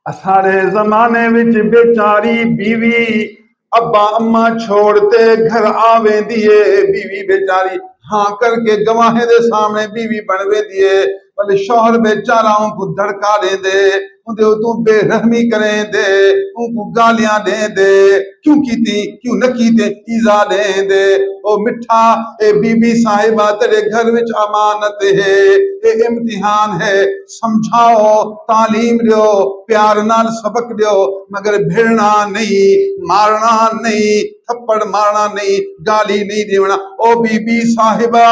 اساڑے زمانے وچ بیچاری بیوی ابا اما چھوڑتے گھر آوے دیے، بیوی بیچاری ہاں کر کے گواہیں دے سامنے بیوی بنوے دیے، بلے شوہر بیچاراؤں کو دھڑکا دے دے، ان دے تو بے رحمی کریں دے، ان کو گالیاں دیں دے، کیوں کیتی کیوں نہ کیتے ایزا دیں دے۔ او مٹھا اے بی بی صاحبہ تیرے گھر وچ امانت ہے، اے امتحان ہے، سمجھاؤ، تعلیم دیو، پیار نال سبق دیو، مگر بھیڑنا نہیں، مارنا نہیں، تھپڑ مارنا نہیں، گالی نہیں دیونا۔ او بی بی صاحبہ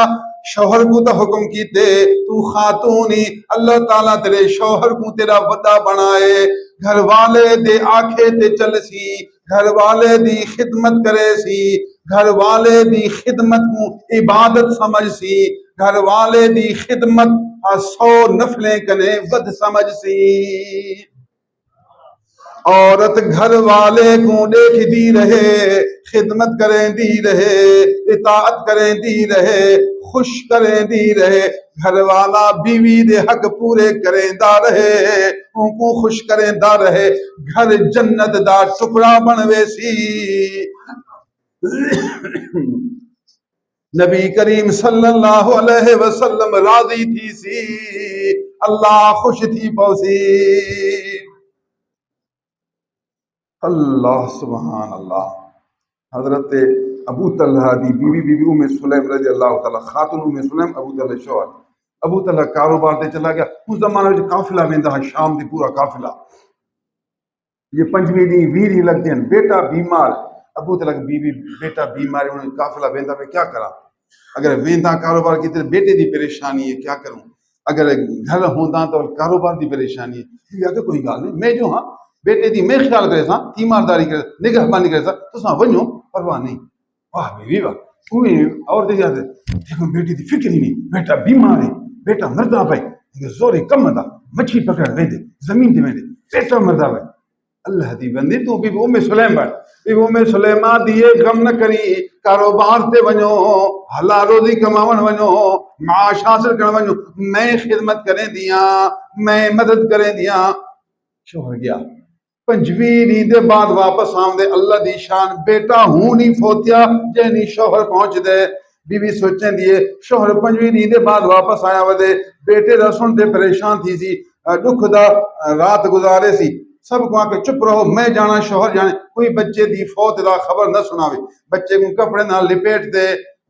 شوہر کو تو حکم کیتے تو خاتونی، اللہ تعالیٰ تیرے شوہر کو تیرا بڑا بنائے، گھر والے دے آنکھے تے چل سی، گھر والے دی خدمت کرے سی، گھر والے دی خدمت کو عبادت سمجھ سی، گھر والے دی خدمت 100 نفلیں کنے ود سمجھ سی۔ عورت گھر والے کو دیکھ دی رہے، خدمت کریں دی رہے، اطاعت کریں دی رہے، خوش کریں دی رہے، گھر والا بیوی دے حق پورے کریں دا رہے، ان کو خوش کریں دا رہے، گھر جنت دا ٹکڑا بنوے سی۔ نبی کریم صلی اللہ علیہ وسلم راضی تھی سی، اللہ خوش تھی پوسی۔ اللہ سبحان اللہ۔ حضرت ابو طلحہ دی بیوی بیوی ام سلیم رضی اللہ تعالی، خاتون ام سلیم ابو طلحہ شوہر۔ ابو طلحہ کاروبار تے چلا گیا، اس زمانے میں قافلہ ویندا ہے شام دی پورا قافلہ، یہ 5ویں دی 20 دی لگتے ہیں، بیٹا بیمار، ابو طلحہ کی بیوی بیٹا بیمار ہے، انہیں قافلہ ویندا میں کیا کرا، اگر ویندا کاروبار کی طرح بیٹے دی پریشانی ہے کیا کروں، اگر گھر ہوندا تو کاروبار دی پریشانی ہے، یہ کہ کوئی گل نہیں، میں جو ہاں بیٹے دی میں خیال کرے سا، تیمارداری کرے نگہبانی کرے سا، تساں ونجو پرواہ نہیں۔ واہ بیوی واہ، اور دیکھو بیٹی دی فکر ہی نہیں، بیٹا بیمار ہے، بیٹا مردا پے، زورے کم دا مچھی پکڑ ویندے زمین تے ویندے، بیٹا مردا پے۔ اللہ دی بندی تو بھی ام سلیم بن، بھی ام سلیمہ دیے غم نہ کری، کاروبار تے ونجو، حلال روزی کماون ونجو، معاش حاصل کرن ونجو، میں خدمت کریں دیاں، میں مدد کریں دیاں۔ شوہر گیا 5ویں دی دے بعد واپس آمدے، اللہ دی شان بیٹا ہوں نہیں فوتیا جنی شوہر پہنچ دے، بی بی سوچیں دیے شوہر 5ویں دی دے بعد واپس آیا ودے، بیٹے دا سن تے پریشان تھی سی، دکھ دا رات گزارے سی، سب کو آ کے چپ رہو، میں جانا شوہر جانے، کوئی بچے دی فوت دا خبر نہ سناوے، بچے کو کپڑے نہ لپیٹ دے،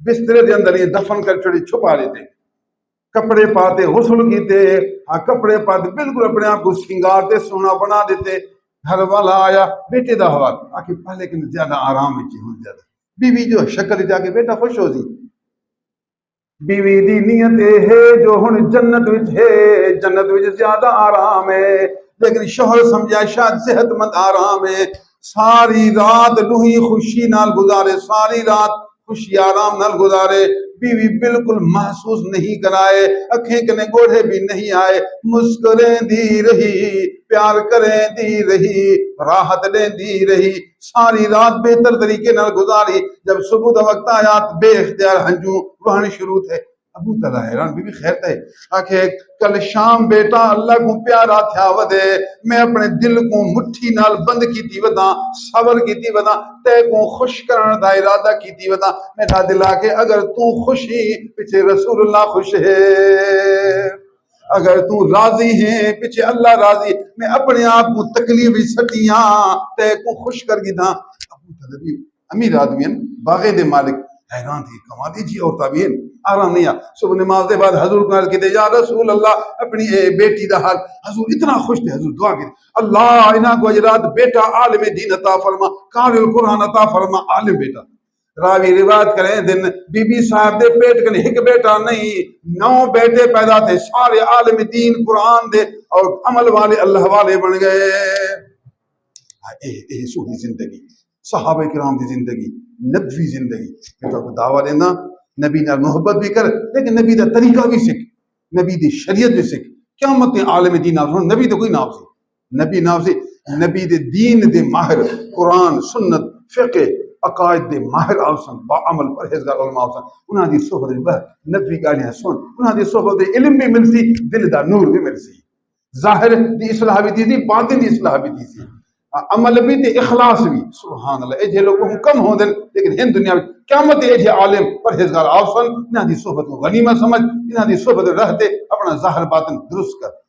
بسترے دے اندر یہ دفن کر چھڑی چھپا لیتے، کپڑے پاتے غسل کیتے، کپڑے پاتے بالکل اپنے آپ کو سنگارتے سونا بنا دیتے۔ گھر والا آیا بیٹے دا حوال آکے پہلے کہ زیادہ آرام وچ ہون زیادہ، بیوی جو شکل جا کے بیٹا خوش ہو سی، بیوی دی نیت ہے جو ہن جنت وچ ہے، جنت وچ زیادہ آرام ہے، لیکن شوہر سمجھا شاید صحت مند آرام ہے، ساری رات لوہی خوشی نال گزارے، ساری رات خوشی آرام نال گزارے، بیوی بالکل محسوس نہیں کرائے، اکھیں کنے گوڑے بھی نہیں آئے، مسکریں دی رہی، پیار کریں دی رہی، راحت لیں دی رہی، ساری رات بہتر طریقے نال گزاری، جب صبح دا وقت آیا بے اختیار ہنجو روحانی شروع تھے۔ ابو طلحہ حیران، بی بی خیر تے آکھے کل شام بیٹا اللہ کو پیارا تھیا ودے، میں اپنے دل کو مٹھی نال بند کیتی ودا، صبر کیتی ودا، تے کو خوش کرن دا ارادہ کیتی ودا، میرا دل آکھے اگر تو خوشی پیچھے رسول اللہ خوش ہے، اگر تو راضی ہے پیچھے اللہ راضی، میں اپنے آپ کو تکلیف سٹیاں تے کو خوش کر گی دا۔ ابو طلحہ امیر آدمی ہیں، باغے دے مالک، حیران تھی کمالی جی اور تابعین آرام نہیں آ، صبح نماز دے بعد حضور کو عرض کیتے یا رسول اللہ اپنی بیٹی دا حال، حضور اتنا خوش تھے، حضور دعا کی اللہ انہاں کو اجرات بیٹا عالم دین عطا فرما، قاری القرآن عطا فرما، عالم بیٹا۔ راوی روایت کریں دن بی بی صاحب دے پیٹ کنے ایک بیٹا نہیں 9 بیٹے پیدا تھے، سارے عالم دین قرآن دے اور عمل والے اللہ والے بن گئے۔ اے سونی زندگی، صحابہ کرام دی زندگی، نبوی زندگی، بیٹا کو دعویٰ دینا، نبی نال محبت بھی کر، لیکن نبی دا طریقہ بھی سکھ، نبی دی شریعت بھی سکھ، قیامت میں عالم دین آفرون، نبی تو کوئی نام سی، نبی نام سی، نبی دے دین دے ماہر، قرآن، سنت، فقہ، عقائد دے ماہر آوسن، با عمل پرہیزگار علماء آوسن، انہاں دی صحبت بہ نبی گالیاں سن، انہاں دی صحبت علم بھی مل سی، دل دا نور بھی مل سی۔ ظاہر دی اصلاح بھی تھی باطن دی اصلاح بھی تھی عمل بھی تے اخلاص بھی سبحان اللہ ایجے لوگ کم ہوندے لیکن ہن دنیا میں قیامت ایجے عالم پرہیزگار آسن انہاں دی صحبت کو غنیمت سمجھ انہاں دی صحبت رہتے اپنا ظاہر باطن درست کر